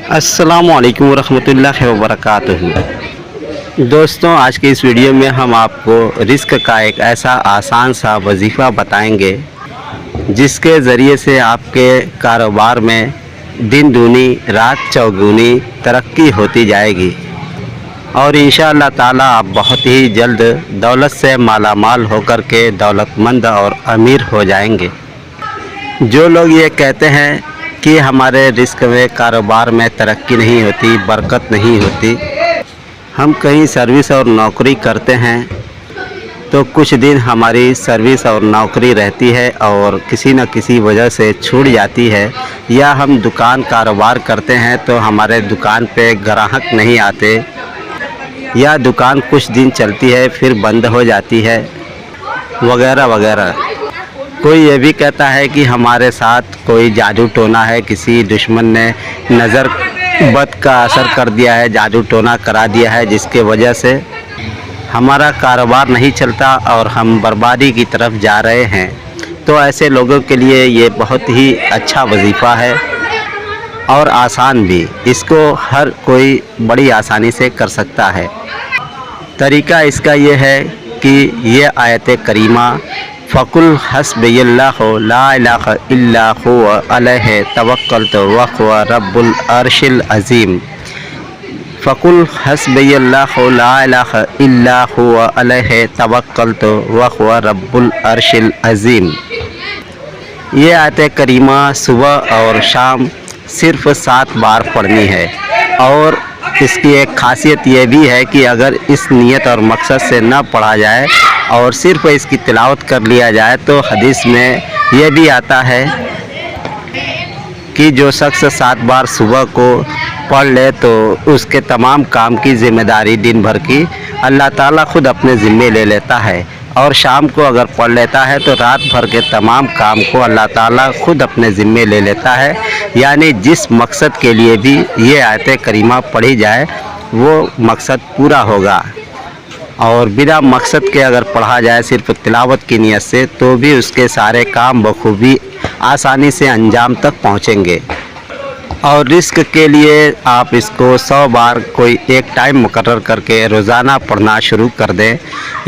अस्सलामु अलैकुम वरहमतुल्लाहि वबरकातुहू। दोस्तों, आज के इस वीडियो में हम आपको रिस्क का एक ऐसा आसान सा वजीफ़ा बताएंगे जिसके ज़रिए से आपके कारोबार में दिन दूनी रात चौगुनी तरक्की होती जाएगी और इंशाअल्लाह ताला आप बहुत ही जल्द दौलत से मालामाल होकर के दौलतमंद और अमीर हो जाएंगे। जो लोग ये कहते हैं कि हमारे रिस्क में कारोबार में तरक्की नहीं होती, बरकत नहीं होती, हम कहीं सर्विस और नौकरी करते हैं तो कुछ दिन हमारी सर्विस और नौकरी रहती है और किसी न किसी वजह से छूट जाती है, या हम दुकान कारोबार करते हैं तो हमारे दुकान पे ग्राहक नहीं आते, या दुकान कुछ दिन चलती है फिर बंद हो जाती है, वगैरह वगैरह। कोई ये भी कहता है कि हमारे साथ कोई जादू टोना है, किसी दुश्मन ने नज़र बद का असर कर दिया है, जादू टोना करा दिया है, जिसके वजह से हमारा कारोबार नहीं चलता और हम बर्बादी की तरफ जा रहे हैं। तो ऐसे लोगों के लिए ये बहुत ही अच्छा वजीफ़ा है और आसान भी। इसको हर कोई बड़ी आसानी से कर सकता है। तरीका इसका ये है कि ये आयत करीमा फ़कुल हस्बियल्लाहु ला इलाहा इल्ला हुवा अलैहि तवक्कलतु व हुवा रब्बुल अर्शिल अज़ीम। फ़कुल हस्बियल्लाहु ला इलाहा इल्ला हुवा अलैहि तवक्कलतु व हुवा रब्बुल अर्शिल अज़ीम। ये आयत करीमा सुबह और शाम सिर्फ़ 7 बार पढ़नी है और इसकी एक ख़ासियत ये भी है कि अगर इस नियत और मकसद से न पढ़ा जाए और सिर्फ़ इसकी तिलावत कर लिया जाए तो हदीस में ये भी आता है कि जो शख्स 7 बार सुबह को पढ़ ले तो उसके तमाम काम की ज़िम्मेदारी दिन भर की अल्लाह ताला खुद अपने ज़िम्मे ले लेता है, और शाम को अगर पढ़ लेता है तो रात भर के तमाम काम को अल्लाह ताला खुद अपने ज़िम्मे ले लेता है। यानी जिस मकसद के लिए भी ये आयत करीमा पढ़ी जाए वो मकसद पूरा होगा, और बिना मकसद के अगर पढ़ा जाए सिर्फ तिलावत की नीयत से तो भी उसके सारे काम बखूबी आसानी से अंजाम तक पहुँचेंगे। और रिस्क के लिए आप इसको 100 बार कोई एक टाइम मुकर्रर करके रोज़ाना पढ़ना शुरू कर दें,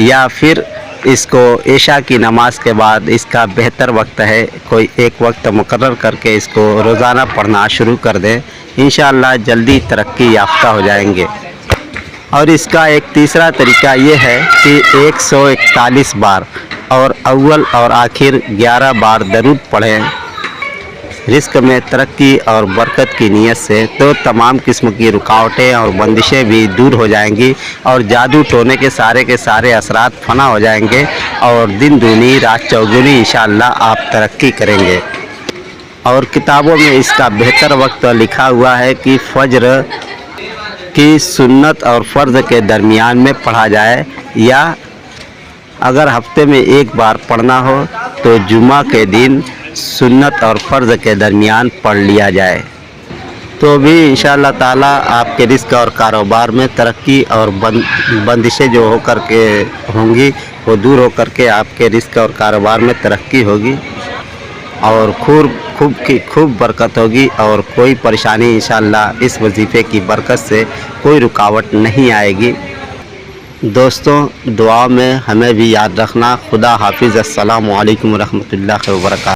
या फिर इसको इशा की नमाज के बाद इसका बेहतर वक्त है, कोई एक वक्त मुकर्रर करके इसको रोज़ाना पढ़ना शुरू कर दें। इंशाअल्लाह जल्दी तरक्की याफ्ता हो जाएंगे। और इसका एक तीसरा तरीका ये है कि 141 बार और अव्वल और आखिर 11 बार दरूद पढ़ें रिस्क में तरक्की और बरकत की नीयत से, तो तमाम किस्म की रुकावटें और बंदिशें भी दूर हो जाएंगी और जादू टोने के सारे असरात फना हो जाएंगे और दिन दूनी रात चौगुनी इंशाअल्लाह आप तरक्की करेंगे। और किताबों में इसका बेहतर वक्त लिखा हुआ है कि फज्र की सुन्नत और फ़र्ज़ के दरमियान में पढ़ा जाए, या अगर हफ्ते में एक बार पढ़ना हो तो जुमा के दिन सुन्नत और फ़र्ज़ के दरमियान पढ़ लिया जाए, तो भी इंशाअल्लाह ताला आपके रिस्क और कारोबार में तरक्की और बंदिशें जो होकर के होंगी वो दूर होकर के आपके रिस्क और कारोबार में तरक्की होगी और खूब बरकत होगी, और कोई परेशानी इंशाअल्लाह इस वजीफ़े की बरकत से कोई रुकावट नहीं आएगी। दोस्तों, दुआ में हमें भी याद रखना। खुदा हाफिज़। अस्सलामु अलैकुम वरहमतुल्लाहि वबरकातुहू।